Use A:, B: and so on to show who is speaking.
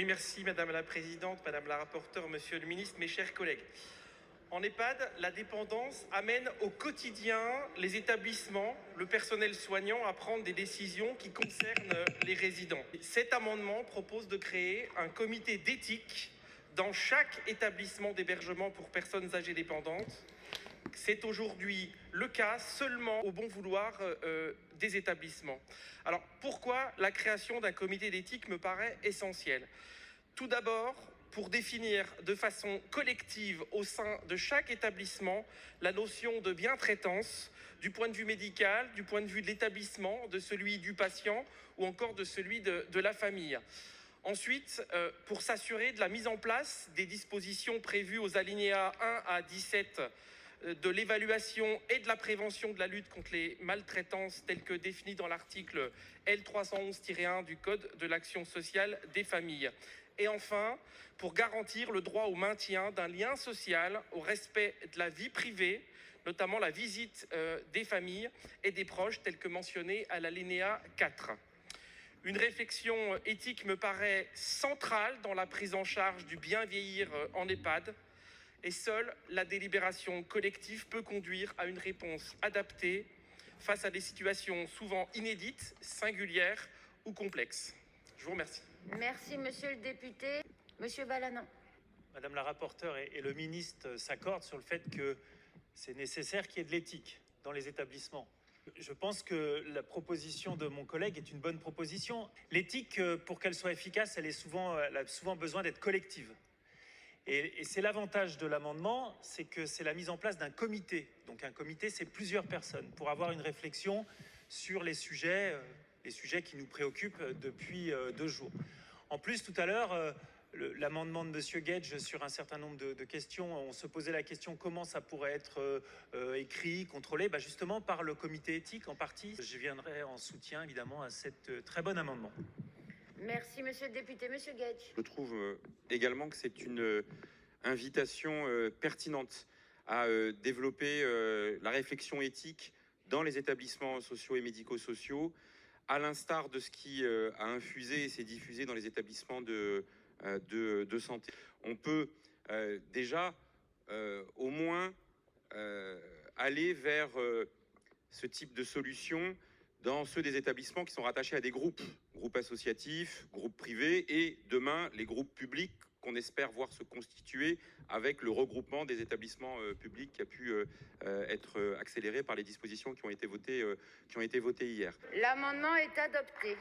A: Oui, merci Madame la Présidente, Madame la rapporteure, Monsieur le Ministre, mes chers collègues. En EHPAD, la dépendance amène au quotidien les établissements, le personnel soignant à prendre des décisions qui concernent les résidents. Cet amendement propose de créer un comité d'éthique dans chaque établissement d'hébergement pour personnes âgées dépendantes. C'est aujourd'hui le cas seulement au bon vouloir des établissements. Alors pourquoi la création d'un comité d'éthique me paraît essentielle ? Tout d'abord, pour définir de façon collective au sein de chaque établissement la notion de bientraitance du point de vue médical, du point de vue de l'établissement, de celui du patient ou encore de celui de la famille. Ensuite, pour s'assurer de la mise en place des dispositions prévues aux alinéas 1 à 17 de l'évaluation et de la prévention de la lutte contre les maltraitances telles que définies dans l'article L311-1 du Code de l'action sociale des familles. Et enfin, pour garantir le droit au maintien d'un lien social, au respect de la vie privée, notamment la visite des familles et des proches tels que mentionnés à l'alinéa 4. Une réflexion éthique me paraît centrale dans la prise en charge du bien vieillir en EHPAD. Et seule la délibération collective peut conduire à une réponse adaptée face à des situations souvent inédites, singulières ou complexes. Je vous remercie.
B: Merci, monsieur le député. Monsieur Balanant.
C: Madame la rapporteure et le ministre s'accordent sur le fait que c'est nécessaire qu'il y ait de l'éthique dans les établissements. Je pense que la proposition de mon collègue est une bonne proposition. L'éthique, pour qu'elle soit efficace, elle a souvent besoin d'être collective. Et c'est l'avantage de l'amendement, c'est que c'est la mise en place d'un comité. Donc un comité, c'est plusieurs personnes pour avoir une réflexion sur les sujets qui nous préoccupent depuis 2 jours. En plus, tout à l'heure, l'amendement de Monsieur Guedj sur un certain nombre de questions, on se posait la question comment ça pourrait être écrit, contrôlé, justement par le comité éthique en partie. Je viendrai en soutien évidemment à cet très bon amendement.
B: Merci, monsieur le député. Monsieur Guedj.
D: Je trouve également que c'est une invitation pertinente à développer la réflexion éthique dans les établissements sociaux et médico-sociaux, à l'instar de ce qui a infusé et s'est diffusé dans les établissements de santé. On peut déjà au moins aller vers ce type de solution dans ceux des établissements qui sont rattachés à des groupes associatifs, groupes privés et demain les groupes publics qu'on espère voir se constituer avec le regroupement des établissements publics qui a pu être accéléré par les dispositions qui ont été votées hier.
B: L'amendement est adopté.